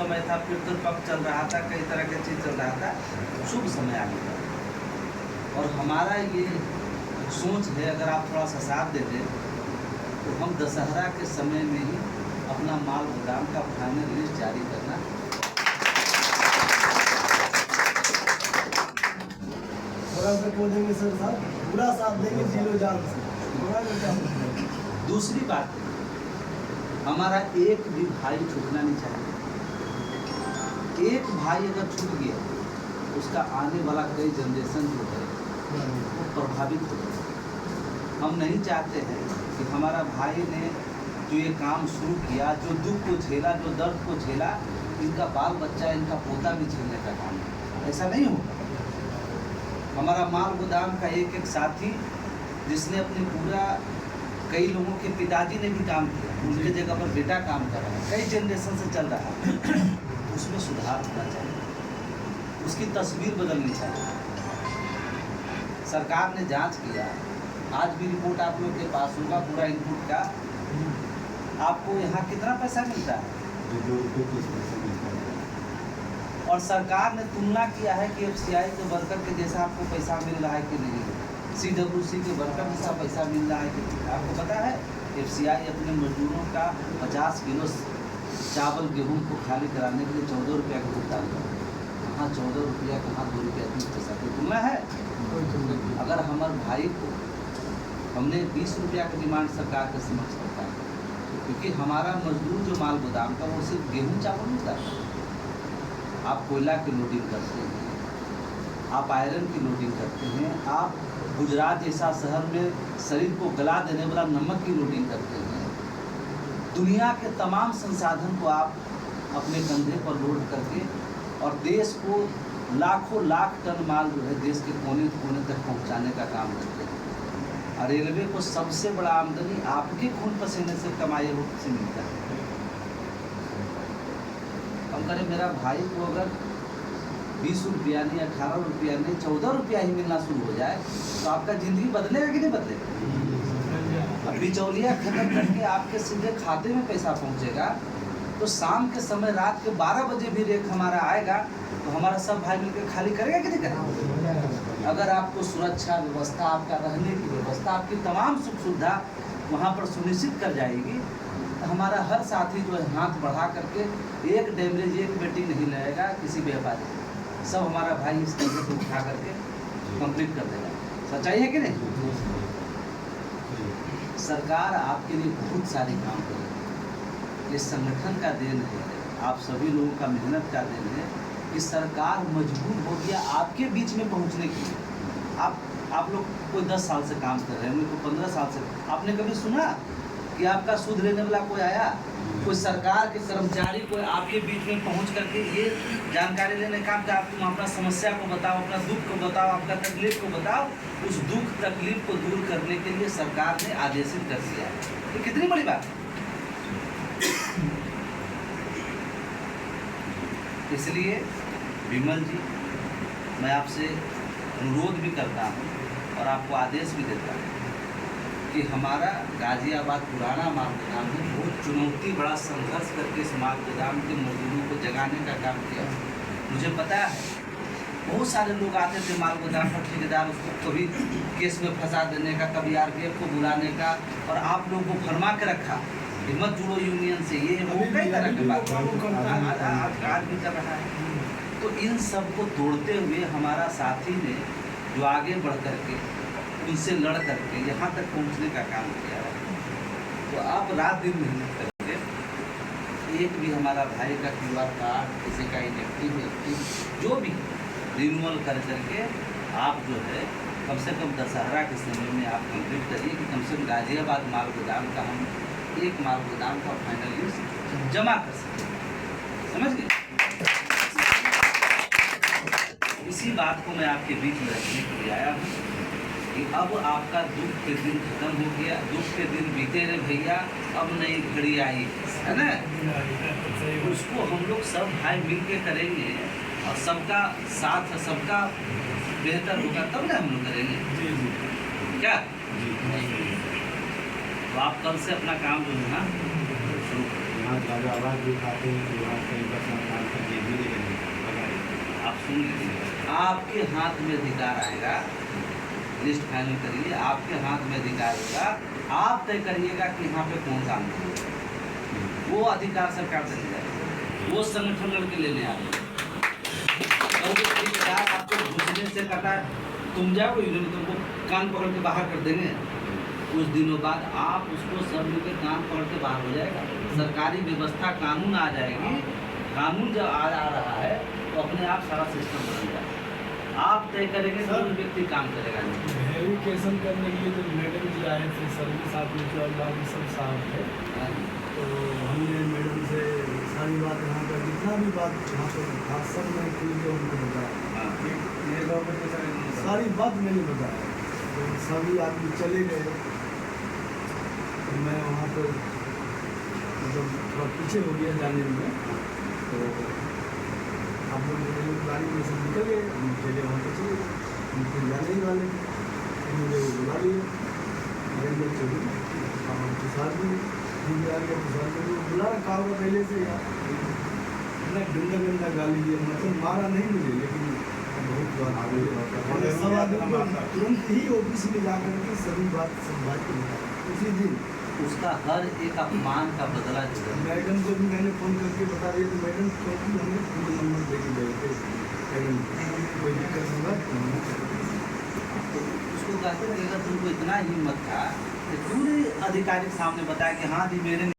समय था, फिर पक्ष चल रहा था, कई तरह के चीज़ चल रहा था, शुभ समय आ गया। और हमारा ये सोच है, अगर आप थोड़ा सा साथ दे दें तो हम दशहरा के समय में ही अपना माल गोदाम का फाइनल लिस्ट जारी करना। बोलेंगे सर साहब, पूरा साथ देंगे जीरो जान से। दूसरी बात, हमारा एक भी भाई छूटना नहीं चाहिए। एक भाई अगर छूट गया, उसका आने वाला कई जनरेशन जो है वो प्रभावित हो जाए। हम नहीं चाहते हैं कि हमारा भाई ने जो ये काम शुरू किया, जो दुख को झेला, जो दर्द को झेला, इनका बाल बच्चा, इनका पोता भी झेलने का काम है। ऐसा नहीं होगा। हमारा माल गोदाम का एक एक साथी जिसने अपने पूरा, कई लोगों के पिताजी ने भी काम किया, उनके जगह पर बेटा काम कर रहा है, कई जनरेशन से चल रहा है, उसमें सुधार होना चाहिए, उसकी तस्वीर बदलनी चाहिए। सरकार ने जांच किया, आज भी रिपोर्ट आप लोग के पास होगा पूरा इनपुट का। आपको यहाँ कितना पैसा मिलता है? 2 रुपये 30 पैसे मिलता है। और सरकार ने तुलना किया है कि FCI के वर्कर के जैसा आपको पैसा मिल रहा है कि नहीं, CWC के वर्कर जैसा पैसा मिल रहा है कि नहीं। आपको पता है FCI अपने मजदूरों का 50 किलो चावल गेहूं को खाली कराने के लिए 14 रुपया का भुगतान कर रहा है। कहाँ 14 रुपया, कहाँ 2 रुपया 30 पैसा, कोई तुलना है? अगर हमारे भाई को हमने 20 रुपया की डिमांड सरकार के समक्ष रखा है, क्योंकि हमारा मजदूर जो माल गोदाम का, वो सिर्फ गेहूँ चावल नहीं करता। आप कोयला की लोडिंग करते हैं, आप आयरन की लोडिंग करते हैं, आप गुजरात जैसा शहर में शरीर को गला देने वाला नमक की लोडिंग करते हैं। दुनिया के तमाम संसाधन को आप अपने कंधे पर लोड करके और देश को लाखों लाख टन माल जो है देश के कोने कोने तक पहुंचाने का काम करते हैं। और रेलवे को सबसे बड़ा आमदनी आपके खून पसीने से कमाए हुए से मिलता है। हम करें, मेरा भाई को अगर 20 रुपया नहीं, 18 रुपया नहीं, 14 रुपया ही मिलना शुरू हो जाए तो आपका ज़िंदगी बदलेगा कि नहीं बदलेगा? अब बिचौलिया खत्म करके आपके सीधे खाते में पैसा पहुंचेगा, तो शाम के समय, रात के 12 बजे भी रेक हमारा आएगा तो हमारा सब भाई मिलकर खाली करेगा कि नहीं करेगा? अगर आपको सुरक्षा व्यवस्था, आपका रहने की व्यवस्था, आपकी तमाम सुख सुविधा वहाँ पर सुनिश्चित कर जाएगी, तो हमारा हर साथी जो है हाथ बढ़ा करके एक डैमरेज, एक बेटी नहीं लगेगा किसी व्यापारी, सब हमारा भाई इस तरीके को उठा करके कंप्लीट कर देगा। सच्चाई है कि नहीं? सरकार आपके लिए बहुत सारे काम करेगी। ये संगठन का देन है, आप सभी लोगों का मेहनत का देन है कि सरकार मजबूर हो गया आपके बीच में पहुंचने के लिए। आप लोग कोई 10 साल से काम कर रहे हैं, कोई 15 साल से। आपने कभी सुना कि आपका सूद लेने वाला कोई आया, कोई सरकार के कर्मचारी कोई आपके बीच में पहुंच करके ये जानकारी लेने का काम, आप तुम अपना समस्या को बताओ, अपना दुख को बताओ, आपका तकलीफ को बताओ। उस दुख तकलीफ को दूर करने के लिए सरकार ने आदेशित कर दिया है। तो कितनी बड़ी बात है। इसलिए विमल जी, मैं आपसे अनुरोध भी करता हूँ और आपको आदेश भी देता हूँ कि हमारा गाजियाबाद पुराना माल गोदाम में बहुत चुनौती, बड़ा संघर्ष करके इस माल गोदाम के मजदूरों को जगाने का काम किया। मुझे पता है बहुत सारे लोग आते थे माल गोदाम पर, ठेकेदार उसको कभी केस में फंसा देने का, कभी RPF को बुलाने का, और आप लोगों को फरमा के रखा कि मत जुड़ो यूनियन से, ये वो कई तरह की बात आज भी कर रहा है। तो इन सब को तोड़ते हुए हमारा साथी ने जो आगे बढ़ करके उनसे लड़ करके यहाँ तक पहुँचने का काम किया है। तो आप रात दिन मेहनत करके एक भी हमारा भाई का QR कार्ड, किसी का इनेक्टिव जो भी रिन्यूअल कर करके आप जो है कम से कम दशहरा के समय में आप कंप्लीट करिए कि कम से कम गाजियाबाद माल गोदाम का हम एक माल गोदाम का फाइनल लिस्ट जमा कर सकें। समझ गए? इसी बात को मैं आपके बीच में रखने के लिए आया हूँ कि अब आपका दुख के दिन खत्म हो गया, दुख के दिन बीते रहे भैया, अब नई घड़ी आई है ना। उसको हम लोग सब भाई मिल के करेंगे और सबका साथ, सबका बेहतर होगा तब ना हम लोग करेंगे। क्या तो आप कल से अपना काम जो है ना शुरू करें। यहाँ गाजियाबाद भी खाते हैं, सुन लीजिए, आपके हाथ में अधिकार आएगा, लिस्ट फाइनल करिए, आपके हाथ में अधिकार होगा, आप तय करिएगा कि यहाँ पे कौन काम करेगा। वो अधिकार सरकार से नहीं जाएगा, वो संगठन लड़के लेने आ रहे हैं। आपको घुसने से कटा, तुम जाओ यूनियन, तुमको कान पकड़ के बाहर कर देंगे। कुछ दिनों बाद आप उसको सब मिलकर कान पकड़ के बाहर हो जाएगा। सरकारी व्यवस्था, कानून आ जाएगी। कानून जब आ रहा है तो अपने आप सारा सिस्टम बदल जाएगा। आप तय करेंगे तो कोई व्यक्ति काम करेगा नहीं। वेरिफिकेशन करने के लिए जो मैडम जी आए थे, सर्विस ऑफिसर और बाकी सब साहब थे, तो हमने मैडम से सारी बात यहाँ का जितना भी बात यहाँ पर था सब मैं खुल के उनको बताया। सारी बात मैंने बताया, तो सभी आदमी चले गए। तो मैं वहाँ पर मतलब थोड़ा पीछे हो गया जाने में, तो आप लोग गाड़ी में से निकल गए, हम अकेले वहाँ पर चले गए, उनको जाने ही वाले थे। मुझे वो बुला लिया, मैंने चली प्रसाद भी आ गया, प्रसाद भी बुला रखा होगा पहले से यार। इतना गंदा गंदा गाली दिया, मतलब मारा नहीं मुझे, लेकिन बहुत बात आगे सब आदमी को तुरंत ही ऑफिस में जा करके सभी बात संभाल के बताया उसी दिन। उसका हर एक अपमान का बदला चुका। मैडम को भी मैंने फ़ोन करके बता दिया, तो मैडम क्योंकि हमें पूरे नंबर दे के गए थे, मैडम कोई दिक्कत होगा तो उसको कहते थे, अगर तुमको इतना हिम्मत था तो क्यों नहीं अधिकारी के सामने बताया कि हाँ जी मेरे